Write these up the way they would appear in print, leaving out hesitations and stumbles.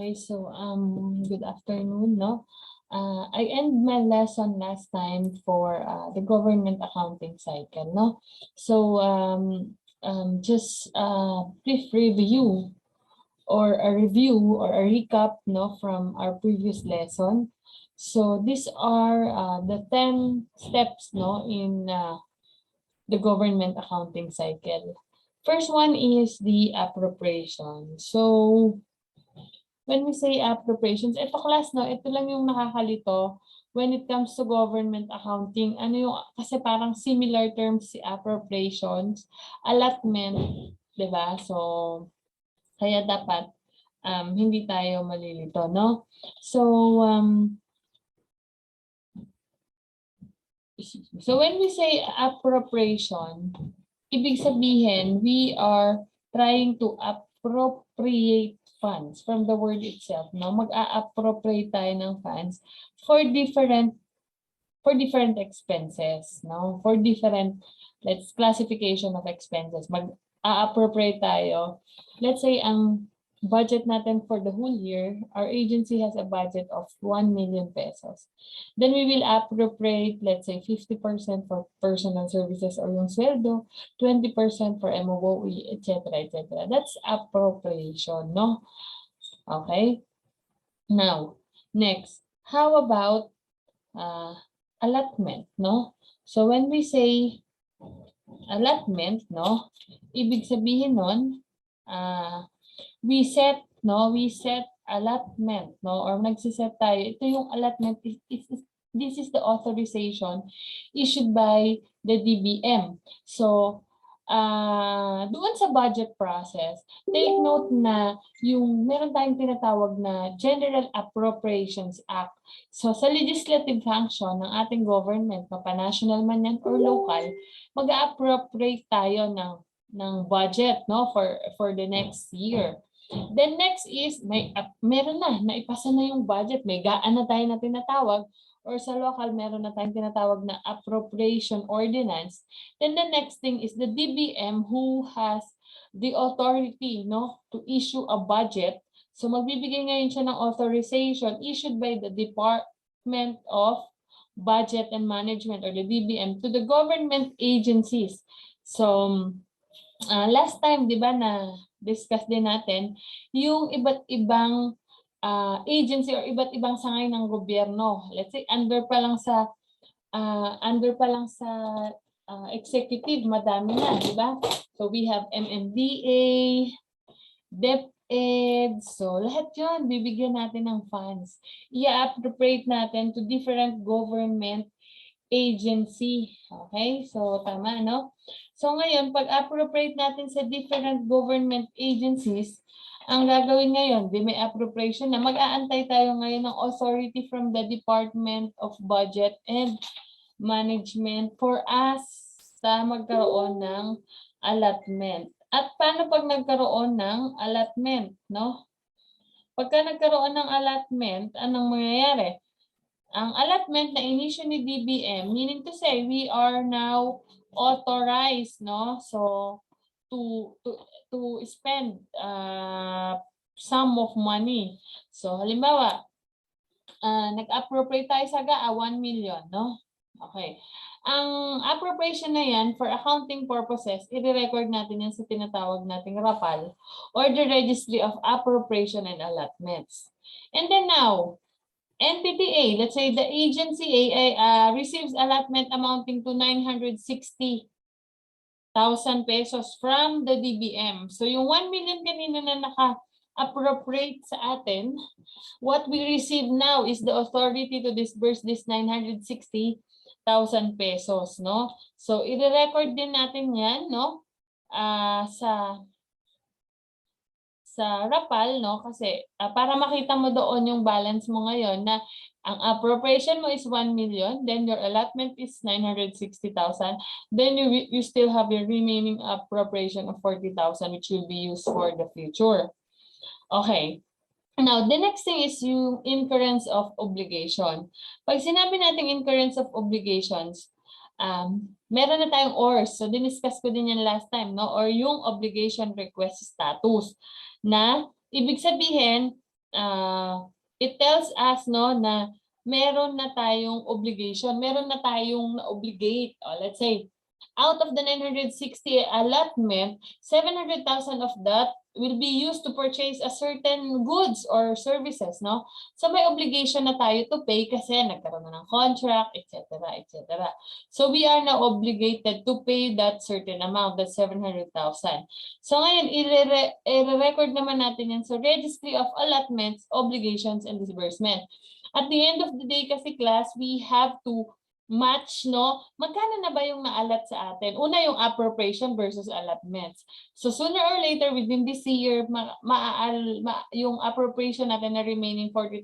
Okay, so good afternoon, no? I end my lesson last time for the government accounting cycle, no? So just brief review or a review or a recap, no, from our previous lesson. So these are the 10 steps, no, in the government accounting cycle. First one is the appropriation. So when we say appropriations, ito class, no, ito lang yung nakakalito when it comes to government accounting. Ano yung, kasi parang similar terms si appropriations, allotment, di ba? So, kaya dapat hindi tayo malilito, no? So, when we say appropriation, ibig sabihin, we are trying to appropriate funds from the word itself, no? Mag-a-appropriate tayo ng funds for different expenses, no? For different, let's classification of expenses. Mag-a-appropriate tayo. Let's say ang budget natin for the whole year, our agency has a budget of 1 million pesos. Then we will appropriate, let's say 50% for personal services or yung sweldo, 20% for MOE, etc., etc. That's appropriation, no? Okay? Now, next, how about allotment, no? So when we say allotment, no, ibig sabihin nun, we set allotment, no, or nagsiset tayo. Ito yung allotment, this is the authorization issued by the DBM. So, doon sa budget process, take note na yung meron tayong tinatawag na General Appropriations Act. So, sa legislative function ng ating government, pa-national man yan or local, mag-appropriate tayo ng budget, no, for the next year. Then next is, meron na, naipasa na yung budget, may gaan na tayo na tinatawag, or sa local, meron na tayong tinatawag na appropriation ordinance. Then the next thing is the DBM who has the authority, no, to issue a budget. So magbibigay ngayon siya ng authorization issued by the Department of Budget and Management or the DBM to the government agencies. So last time, di ba, na discuss din natin yung iba't ibang agency or iba't ibang sangay ng gobyerno. Let's say under pa lang sa executive, madami na, di ba? So we have MMDA, DepEd, so lahat yun bibigyan natin ng funds. I-appropriate natin to different government agency. Okay? So tama, no? So ngayon, pag-appropriate natin sa different government agencies, ang gagawin ngayon, may appropriation na mag-aantay tayo ngayon ng authority from the Department of Budget and Management for us sa magkaroon ng allotment. At paano pag nagkaroon ng allotment, no? Pagka nagkaroon ng allotment, anong mangyayari? Ang allotment na inisyu ni DBM, meaning to say, we are now authorized, no? So to spend sum of money. So halimbawa, nag-appropriate tayo sa GAA 1 million, no? Okay. Ang appropriation na yan for accounting purposes, i-record natin yan sa tinatawag nating RAPAL or the Registry of Appropriation and Allotments. And then now, Entity A, let's say the agency A receives allotment amounting to 960,000 pesos from the DBM. So yung 1 million kanina na naka-appropriate sa atin, what we receive now is the authority to disburse this 960,000 pesos, no? So i-record din natin yan, no? Sa RAPAL, no? Kasi para makita mo doon yung balance mo ngayon na ang appropriation mo is 1 million, then your allotment is 960,000, then you still have your remaining appropriation of 40,000 which will be used for the future. Okay. Now, the next thing is yung incurrence of obligation. Pag sinabi natin incurrence of obligations, meron na tayong ORS. So, diniscuss ko din yan last time, no? Or yung obligation request status na ibig sabihin, it tells us no na meron na tayong obligation, meron na tayong na-obligate. Let's say, out of the 960 allotment, 700,000 of that will be used to purchase a certain goods or services, no? So may obligation na tayo to pay kasi nagkaroon na ng contract, etc., etc. So we are now obligated to pay that certain amount, that 700,000. So ngayon, i-record naman natin yan sa Registry of Allotments, Obligations, and Disbursement. At the end of the day kasi class, we have to match, no? Magkano na ba yung naalat sa atin? Una, yung appropriation versus allotments. So sooner or later, within this year, yung appropriation natin na remaining 40,000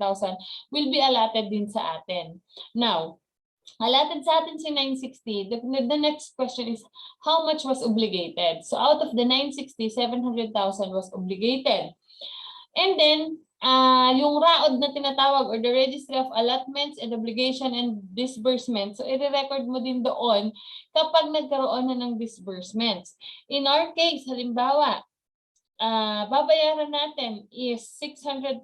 will be allotted din sa atin. Now, allotted sa atin si 960. The next question is, how much was obligated? So out of the 960, 700,000 was obligated. And then, yung RAOD na tinatawag or the Registry of Allotments and Obligation and Disbursement. So, i-record mo din doon kapag nagkaroon na ng disbursements. In our case, halimbawa, babayaran natin is 600,000,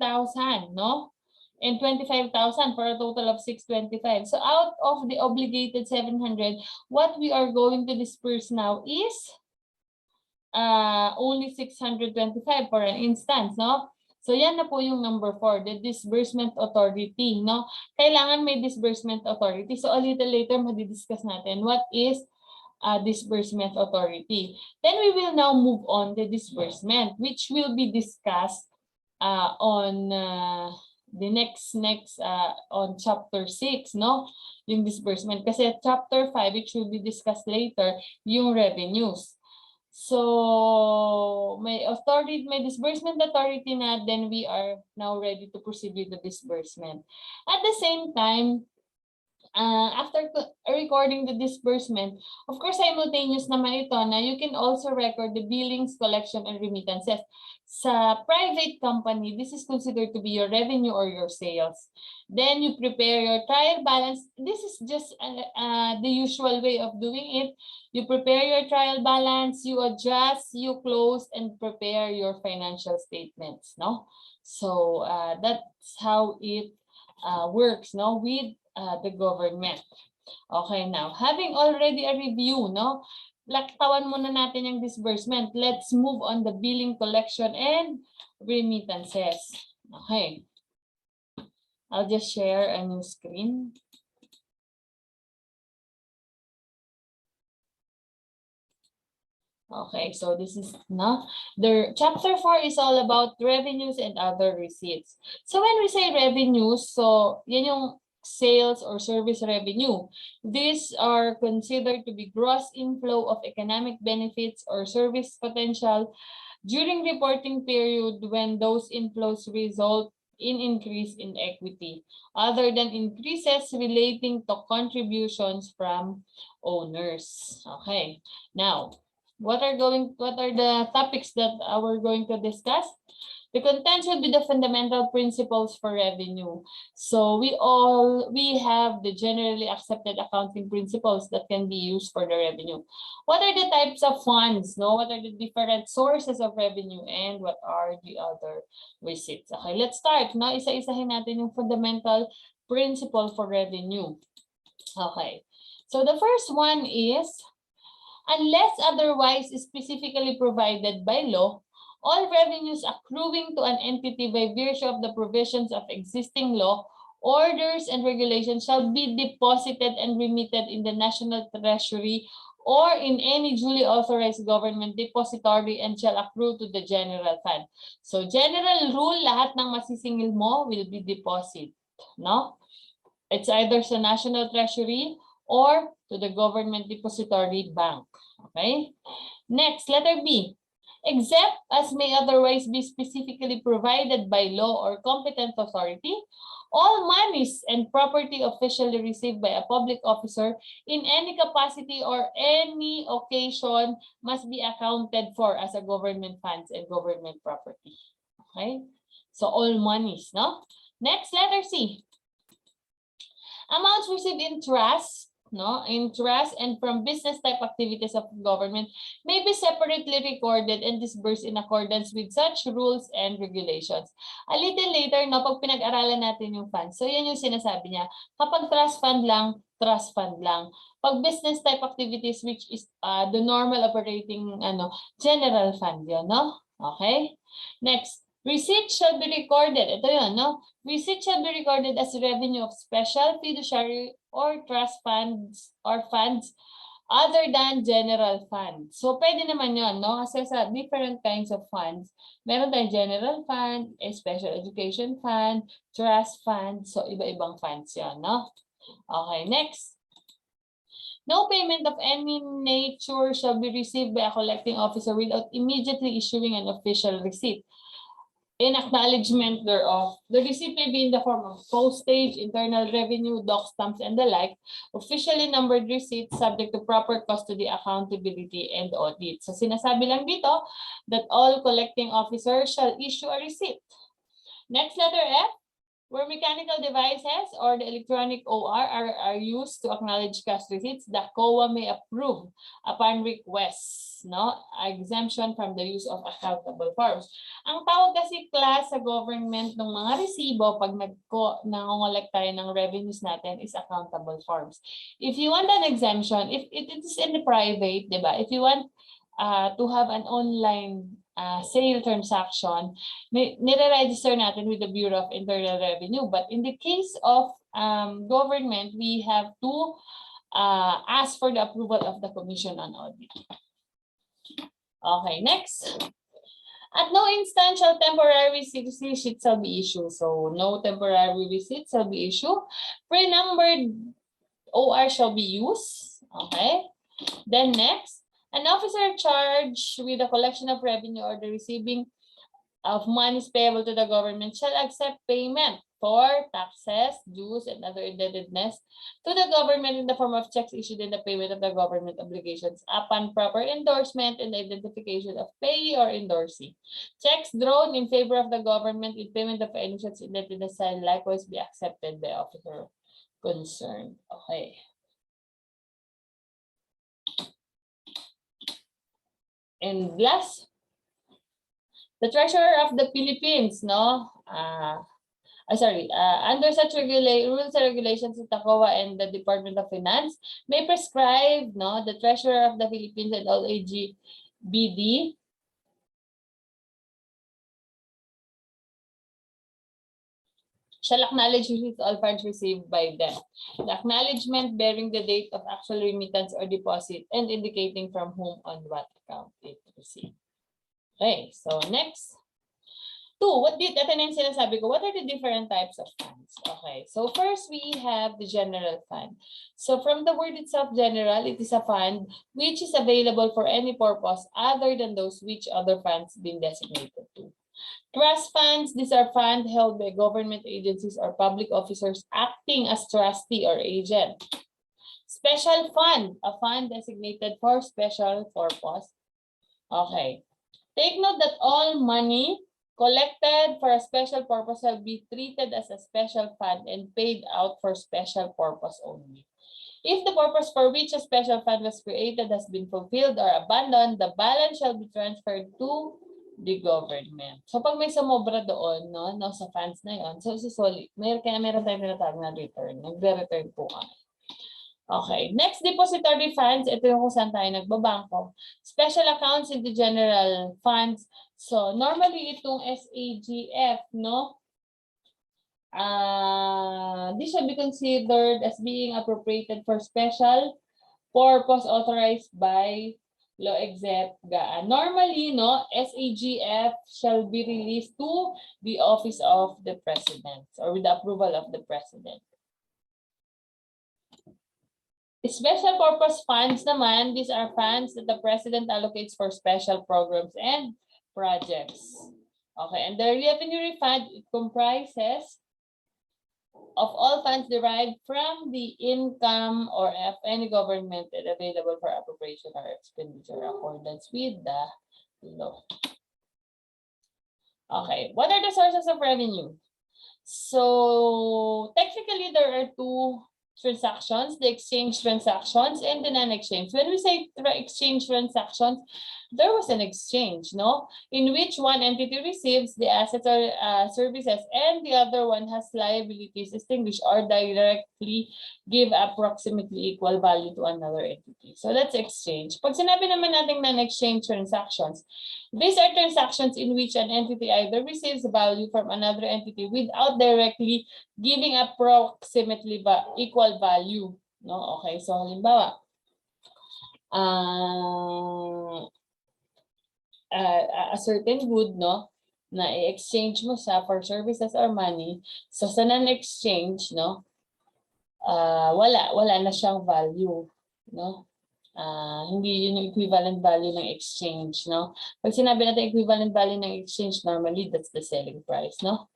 no? And 25,000 for a total of 625. So, out of the obligated 700, what we are going to disperse now is only 625 for an instance, no? So, yan na po yung number 4, the disbursement authority, no? Kailangan may disbursement authority. So, a little later, madidiscuss natin what is disbursement authority. Then, we will now move on the disbursement, which will be discussed on the next on chapter 6, no? Yung disbursement. Kasi chapter 5, which will be discussed later, yung revenues. So, may disbursement authority na, then we are now ready to proceed with the disbursement. At the same time, after recording the disbursement, of course, simultaneous naman ito na you can also record the billings, collection, and remittances. Sa private company, this is considered to be your revenue or your sales. Then you prepare your trial balance. This is just the usual way of doing it. You prepare your trial balance, you adjust, you close, and prepare your financial statements, no? So that's how it works, no, with the government. Okay, now, having already a review, no? Laktawan muna natin yung disbursement. Let's move on the billing, collection, and remittances. Okay. I'll just share a new screen. Okay, so this is the chapter 4 is all about revenues and other receipts. So when we say revenues, so yan yung sales or service revenue. These are considered to be gross inflow of economic benefits or service potential during reporting period when those inflows result in increase in equity, other than increases relating to contributions from owners. Okay, now, what are the topics that we're going to discuss? The contents will be the fundamental principles for revenue. So we have the generally accepted accounting principles that can be used for the revenue. What are the types of funds? No? What are the different sources of revenue? And what are the other receipts? Okay, let's start. No? Isa-isahin natin yung fundamental principle for revenue. Okay. So the first one is, unless otherwise specifically provided by law, all revenues accruing to an entity by virtue of the provisions of existing law, orders, and regulations shall be deposited and remitted in the National Treasury or in any duly authorized government depository and shall accrue to the general fund. So general rule, lahat ng masisingil mo will be deposit. No? It's either sa National Treasury or to the government depository bank. Okay? Next, letter B. Except as may otherwise be specifically provided by law or competent authority, all monies and property officially received by a public officer in any capacity or any occasion must be accounted for as a government funds and government property. Okay? So all monies, no? Next, letter C. Amounts received in trust, no, interest, and from business type activities of government may be separately recorded and disbursed in accordance with such rules and regulations. A little later, no, pag pinag-aralan natin yung funds, so yan yung sinasabi niya, kapag trust fund lang, trust fund lang. Pag business type activities, which is the normal operating general fund yun, no? Okay? Next, receipt shall be recorded. Ito yun, no? Receipt shall be recorded as revenue of special, fiduciary, or trust funds or funds other than general fund. So, pwede naman yun, no? Kasi sa different kinds of funds, meron tayong general fund, a special education fund, trust fund. So, iba-ibang funds yun, no? Okay, next. No payment of any nature shall be received by a collecting officer without immediately issuing an official receipt. In acknowledgement thereof, the receipt may be in the form of postage, internal revenue, doc stamps, and the like, officially numbered receipts subject to proper custody, accountability, and audit. So sinasabi lang dito that all collecting officers shall issue a receipt. Next, letter F. Where mechanical devices or the electronic OR are used to acknowledge cash receipts, the COA may approve upon request, no, exemption from the use of accountable forms. Ang tawag kasi class sa government ng mga resibo pag nangongolect tayo ng revenues natin is accountable forms. If you want an exemption, if it is in the private, diba? If you want to have an online sale transaction, nire-register natin with the Bureau of Internal Revenue. But in the case of government, we have to ask for the approval of the Commission on Audit. Okay, next. At no instance shall temporary receipt shall be issued. So no temporary receipt shall be issued. Pre-numbered OR shall be used. Okay. Then next. An officer charged with the collection of revenue or the receiving of monies payable to the government shall accept payment for taxes, dues, and other indebtedness to the government in the form of checks issued in the payment of the government obligations upon proper endorsement and identification of payee or endorsee. Checks drawn in favor of the government in payment of any such indebtedness shall likewise be accepted by officer concerned. Okay. And last, the Treasurer of the Philippines, no? Under such rules and regulations of the COA and the Department of Finance may prescribe, no, the Treasurer of the Philippines and all AGBD shall acknowledge all funds received by them. The acknowledgement bearing the date of actual remittance or deposit and indicating from whom on what account it received. Okay, so next. What are the different types of funds? Okay, so first we have the general fund. So from the word itself, general, it is a fund which is available for any purpose other than those which other funds been designated to. Trust funds, these are funds held by government agencies or public officers acting as trustee or agent. Special fund, a fund designated for special purpose. Okay. Take note that all money collected for a special purpose shall be treated as a special fund and paid out for special purpose only. If the purpose for which a special fund was created has been fulfilled or abandoned, the balance shall be transferred to the government. So pag may sumobra doon, no, sa funds na yon, so solid. Meron tayong tinatawag na return. Nagre-return po kami. Okay, next, depository funds. Ito yung kung saan tayo nagbabangko. Special accounts in the general funds. So normally itong SAGF, no, this should be considered as being appropriated for special purpose authorized by law except GAA. Normally, no, SAGF shall be released to the office of the president or with the approval of the president. Special purpose funds naman, these are funds that the president allocates for special programs and projects. Okay, and the revenue refund, it comprises of all funds derived from the income or of any government and available for appropriation or expenditure in accordance with the law. Okay, what are the sources of revenue? So technically there are two transactions, the exchange transactions, and the non-exchange. When we say exchange transactions, there was an exchange, no? In which one entity receives the assets or services and the other one has liabilities extinguished or directly give approximately equal value to another entity. So that's exchange. Pag sinabi naman natin non-exchange transactions, these are transactions in which an entity either receives value from another entity without directly giving approximately equal value, no? Okay, so halimbawa, a certain good, no, na i-exchange mo siya for services or money. So sa non-exchange, no, wala na siyang value, no? Hindi yun yung equivalent value ng exchange, no? Pag sinabi natin equivalent value ng exchange, normally that's the selling price, no?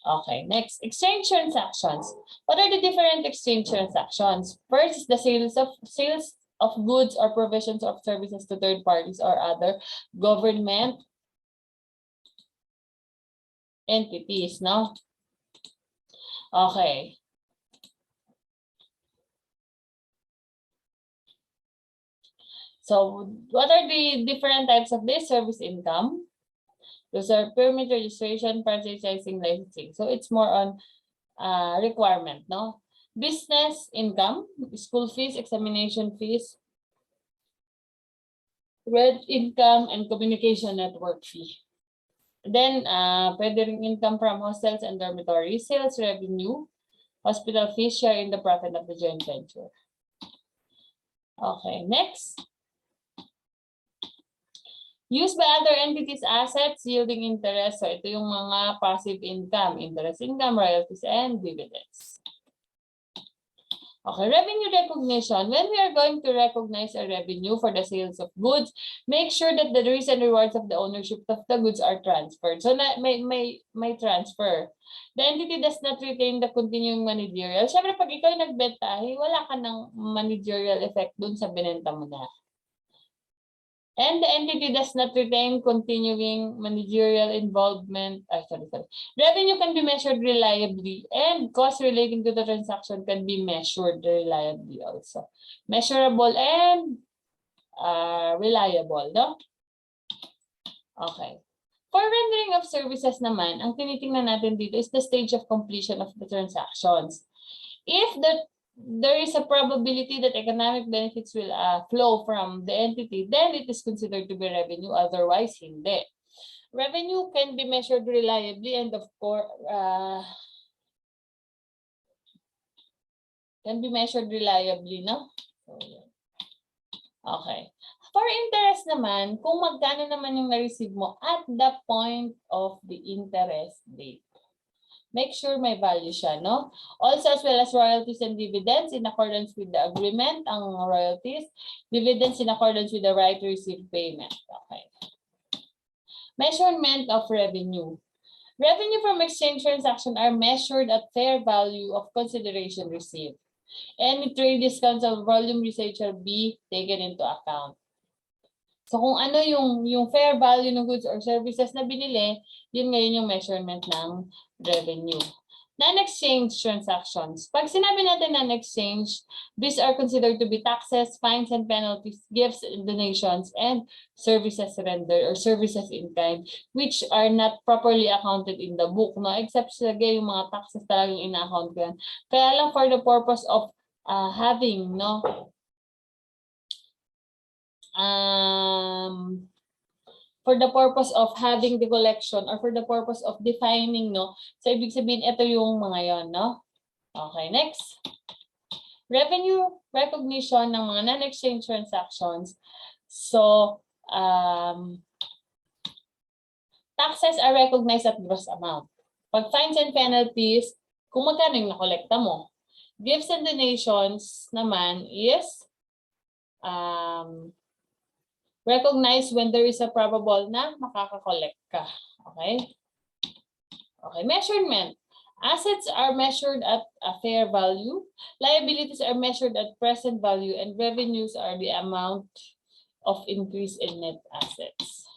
Okay, next, exchange transactions. What are the different exchange transactions? First is the sales of goods or provisions of services to third parties or other government entities, no? Okay. So, what are the different types of this? Service income. Those are permit, registration, franchising, licensing. So, it's more on requirement, no? Business income, school fees, examination fees, rent income, and communication network fee. Then, pwede ring income from hostels and dormitories, sales revenue, hospital fees, share in the profit of the joint venture. Okay, next. Used by other entities' assets yielding interest. So, ito yung mga passive income, interest income, royalties, and dividends. Okay, revenue recognition. When we are going to recognize a revenue for the sales of goods, make sure that the rights and rewards of the ownership of the goods are transferred. So, may transfer. The entity does not retain the continuing managerial. Siyempre, pag ikaw nagbenta, wala ka ng managerial effect dun sa binenta mo na. And the entity does not retain continuing managerial involvement. Revenue can be measured reliably and costs relating to the transaction can be measured reliably also. Measurable and reliable, no? Okay. For rendering of services naman, ang tinitingnan natin dito is the stage of completion of the transactions. If there is a probability that economic benefits will flow from the entity, then it is considered to be revenue, otherwise hindi. Revenue can be measured reliably and of course, can be measured reliably, no? Okay. For interest naman, kung magkano naman yung na-receive mo at the point of the interest date. Make sure may value siya, no? Also, as well as royalties and dividends in accordance with the agreement, ang royalties, dividends in accordance with the right to receive payment. Okay. Measurement of revenue. Revenue from exchange transaction are measured at fair value of consideration received. Any trade discounts of volume received shall be taken into account. So kung ano yung fair value ng goods or services na binili, yun ngayon yung measurement ng revenue. Non-exchange transactions. Pag sinabi natin non-exchange, these are considered to be taxes, fines and penalties, gifts, donations, and services rendered or services in kind, which are not properly accounted in the book, no? Except sige, yung mga taxes talagang ina-account ko yan. Kaya lang for the purpose of having, no? For the purpose of having the collection or for the purpose of defining, no? So, ibig sabihin, ito yung mga yon, no? Okay, next. Revenue recognition ng mga non-exchange transactions. So, taxes are recognized at gross amount. Pag fines and penalties, kung magkano yung nakolekta mo. Gifts and donations naman is recognize when there is a probable na makaka-collect ka. Okay? Okay, measurement. Assets are measured at a fair value. Liabilities are measured at present value and revenues are the amount of increase in net assets.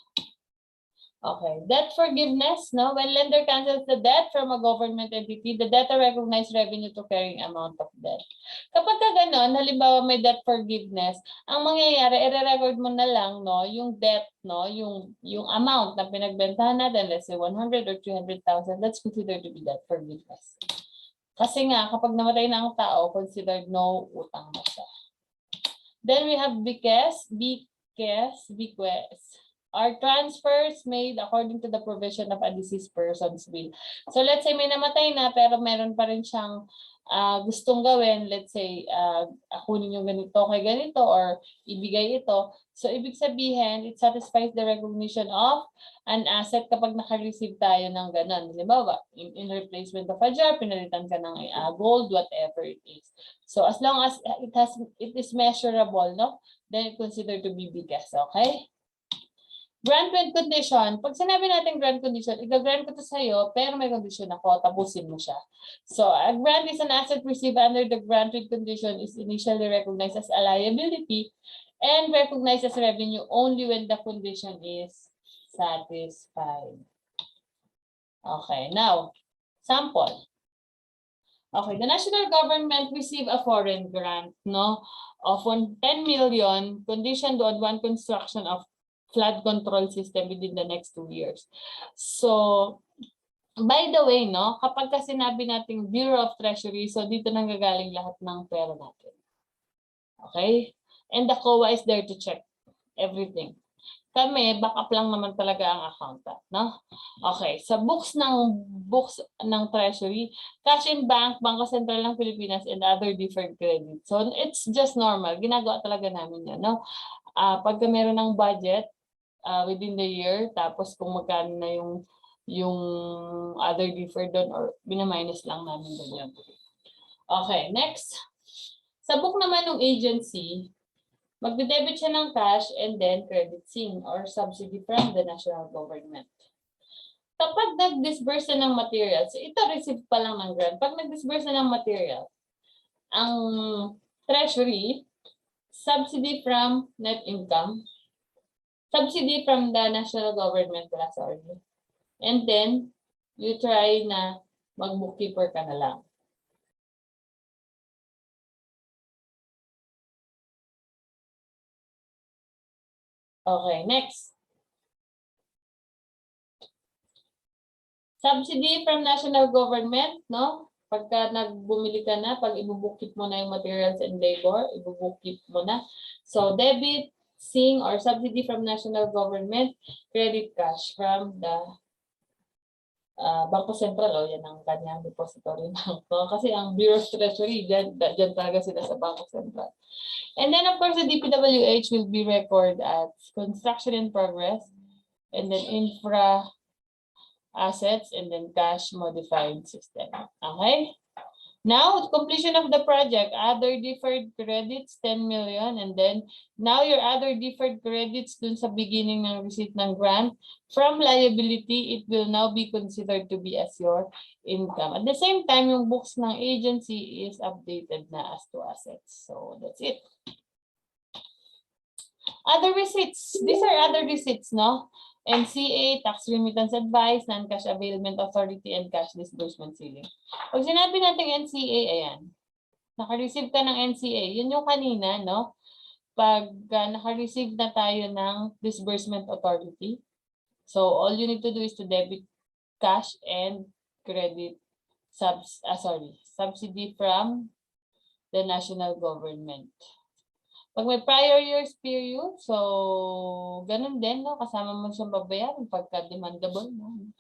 Okay, debt forgiveness, no? When lender cancels the debt from a government entity, the debtor recognizes revenue to carrying amount of debt. Kapag ka ganon, halimbawa may debt forgiveness, ang mangyayari, i-record mo na lang, no, yung debt, no, yung amount na pinagbentahan natin, let's say 100 or 300,000, that's considered to be debt forgiveness. Kasi nga, kapag namatay na ang tao, considered no utang na siya. Then we have bequests, are transfers made according to the provision of a deceased person's will. So let's say may namatay na pero meron pa rin siyang gustong gawin, let's say kunin yung ganito kay ganito or ibigay ito. So ibig sabihin, it satisfies the recognition of an asset kapag naka-receive tayo ng ganun. Halimbawa, in replacement of a jar, pinalitan ka ng gold, whatever it is. So as long as it is measurable, no, then it's considered to be bequest, okay? Grant with condition. Pag sinabi natin grant condition, i-grant ko to sa'yo, pero may condition ako, tapusin mo siya. So, a grant is an asset received under the grant with condition is initially recognized as a liability and recognized as revenue only when the condition is satisfied. Okay, now, sample. Okay, the national government received a foreign grant, no, of 10 million conditioned on one construction of flood control system within the next 2 years. So, by the way, no, kapag ka sinabi nating Bureau of Treasury, so dito nanggagaling lahat ng pera natin. Okay? And the COA is there to check everything. Kami, backup lang naman talaga ang accountant, no? Okay, sa books ng Treasury, cash in bank, Bangko Sentral ng Pilipinas, and other deferred credit. So, it's just normal. Ginagawa talaga namin yan, no? Pagka meron ng budget, within the year, tapos kung magkano na yung other deferred doon or binaminus lang namin doon yun. Okay, next. Sa book naman ng agency, magde-debit siya ng cash and then crediting or subsidy from the national government. Kapag nag-disburse na ng materials, ito receive pa lang ng grant. Pag nag-disburse na ng material, ang treasury, subsidy from net income, subsidy from the national government, sorry. And then, you try na mag-bookkeeper ka na lang. Okay, next. Subsidy from national government, no? Pagka nagbumili ka na, pag ibubookkeep mo na yung materials and labor, ibubookkeep mo na. So, debit, SING, or subsidy from national government, credit cash from the Bangko Sentral, yan ang kanyang depository banko. Kasi ang Bureau of Treasury, dyan talaga sila sa Bangko Sentral. And then, of course, the DPWH will be recorded as construction in progress, and then infra assets, and then cash modified system. Okay? Now, completion of the project, other deferred credits, 10 million. And then, now your other deferred credits dun sa beginning ng receipt ng grant, from liability, it will now be considered to be as your income. At the same time, yung books ng agency is updated na as to assets. So, that's it. Other receipts. These are other receipts, no? NCA, tax remittance advice, non-cash availment authority, and cash disbursement ceiling. Pag sinabi natin NCA, ayan. Naka-receive ka ng NCA. Yun yung kanina, no? Pag naka-receive na tayo ng disbursement authority. So, all you need to do is to debit cash and credit subsidy from the national government. Pag may prior years period, so ganun din, no? Kasama mo siyang babayaran pagka-demandable. No?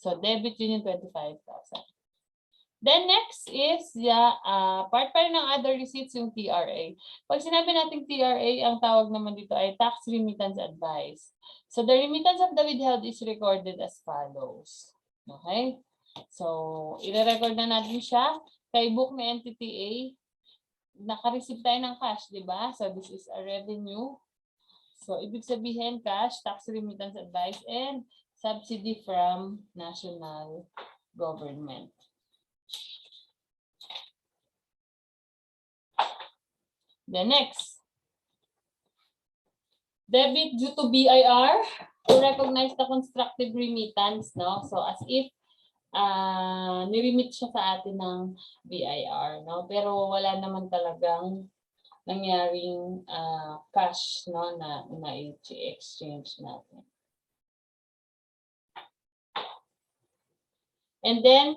So debit yun yung 25,000. Then next is part pa rin ng other receipts yung TRA. Pag sinabi natin TRA, ang tawag naman dito ay tax remittance advice. So the remittance of the withheld is recorded as follows. Okay? So i-record na natin siya. Kay book may entity A, naka-receive tayo ng cash, di ba? So, this is a revenue. So, ibig sabihin, cash, tax remittance advice, and subsidy from national government. The next. Debit due to BIR. to recognize the constructive remittance, no? So as if niremit siya sa atin ng BIR, no? Pero wala naman talagang nangyaring cash, no, na i-exchange natin. And then,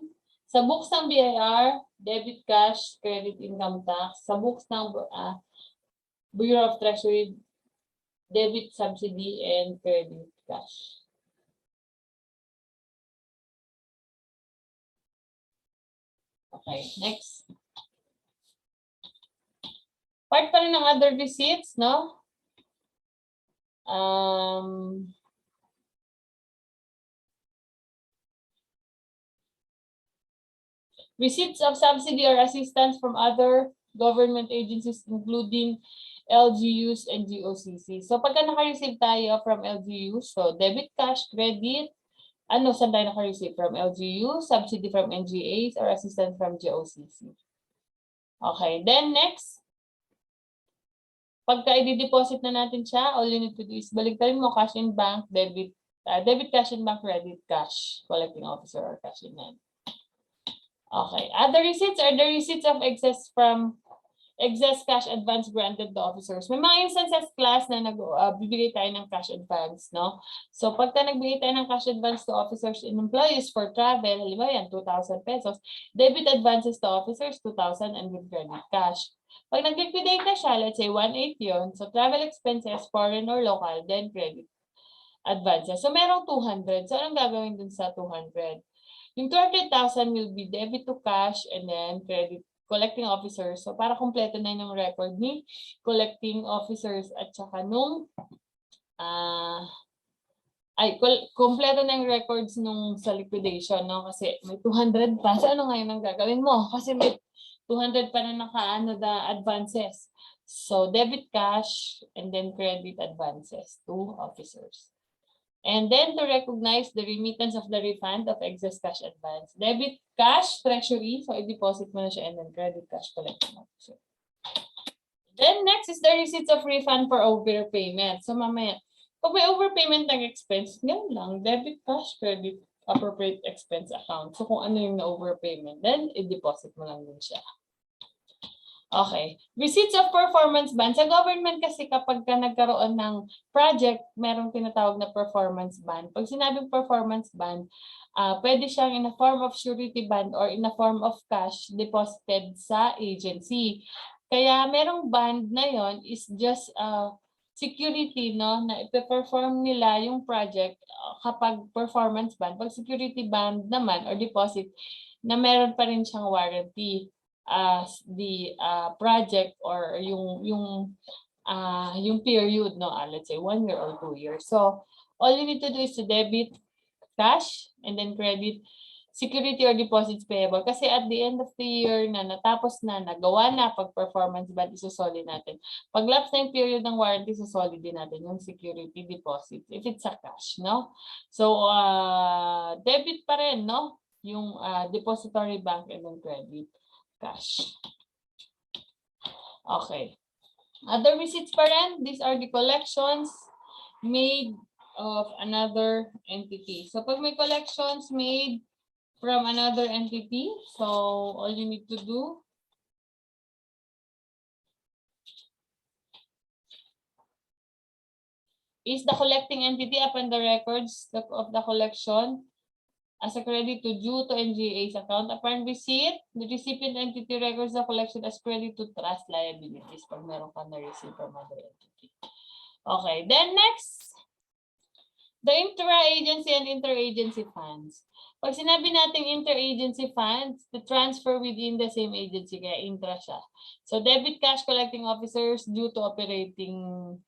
sa books ng BIR, debit cash, credit income tax. Sa books ng Bureau of Treasury, debit subsidy and credit cash. Okay, next. Part pa rin ng other receipts, no? Receipts of subsidy or assistance from other government agencies including LGUs and GOCC. So pagka naka-receive tayo from LGUs, so debit cash, credit, saan tayo naka-receive? From LGU, subsidy from NGAs, or assistance from GOCC. Okay, then next. Pagka i-deposit na natin siya, all you need to do is baliktarin mo cash in bank, debit cash in bank, credit cash, collecting officer or cash in hand. Okay. Other receipts are the receipts of excess cash advance granted to officers. May mga instances, class, na nagbibigay tayo ng cash advance, no? So, pagka nagbigay tayo ng cash advance to officers and employees for travel, halimbawa yan, 2,000 pesos, debit advances to officers, 2,000, and with credit cash. Pag nag-liquidate na siya, let's say 1,800 yun, so travel expenses, foreign or local, then credit advances. So, merong 200. So, anong gagawin dun sa 200? Yung 200,000 will be debit to cash and then credit collecting officers. So, para kompleto na yung record ni collecting officers at saka nung kompleto na yung records nung sa liquidation, no? Kasi may 200 pa. So, ano ngayon ang gagawin mo? Kasi may 200 pa na advances. So, debit cash and then credit advances to officers. And then to recognize the remittance of the refund of excess cash advance. Debit cash, treasury, so i-deposit mo na siya, and then credit cash collection officer. Then next is the receipts of refund for overpayment. So mamaya, pag may overpayment ng expense, ganun lang, debit cash, credit, appropriate expense account. So kung ano yung na-overpayment, then i-deposit mo lang din siya. Okay. Receipts of performance band. Sa government kasi kapag ka nagkaroon ng project, merong tinatawag na performance band. Pag sinabing performance band, pwede siyang in a form of surety band or in a form of cash deposited sa agency. Kaya merong band na yon is just security, no, na ipe-perform nila yung project kapag performance band. Pag security band naman or deposit, na meron pa rin siyang warranty. The project or yung period, no, let's say 1 year or 2 years. So all you need to do is to debit cash and then credit security or deposits payable. Kasi at the end of the year na natapos na, nagawa na, pag performance band, isusoli natin. Pag lapse na yung period ng warranty, isusoli din natin yung security deposit if it's a cash, no? So debit pa rin, no, yung depository bank and then credit cash. Okay. Other receipts pa rin, these are the collections made of another entity. So pag may collections made from another entity, so all you need to do is the collecting entity upon the records of the collection as a credit to due to NGA's account. Upon receipt, the recipient entity records the collection as credit to trust liabilities pag meron ka na-receive from other entity. Okay, then next, the intra-agency and interagency funds. Pag sinabi natin interagency funds, the transfer within the same agency, kaya intra siya. So debit cash collecting officers due to operating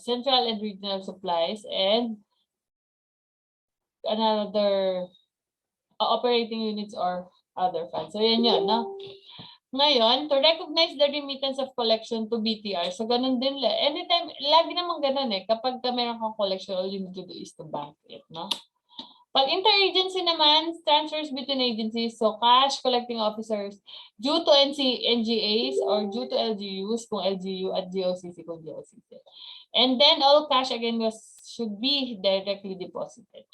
central and regional supplies and another operating units or other funds. So yan yun, no? Ngayon, to recognize the remittance of collection to BTR. So ganun din, anytime, lagi namang ganun eh. Kapag meron kang collection, all you need to do is to bank it, no? Pag interagency naman, transfers between agencies, so cash collecting officers due to NGAs or due to LGUs kung LGU at GOCC kung GOCC. And then all cash again should be directly deposited.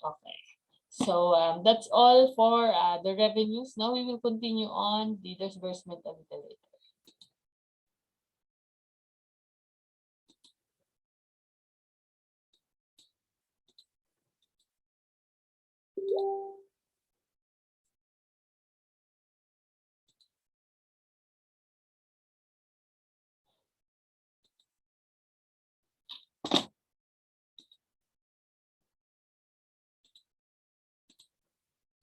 Okay. So that's all for the revenues. Now we will continue on the disbursement a little later.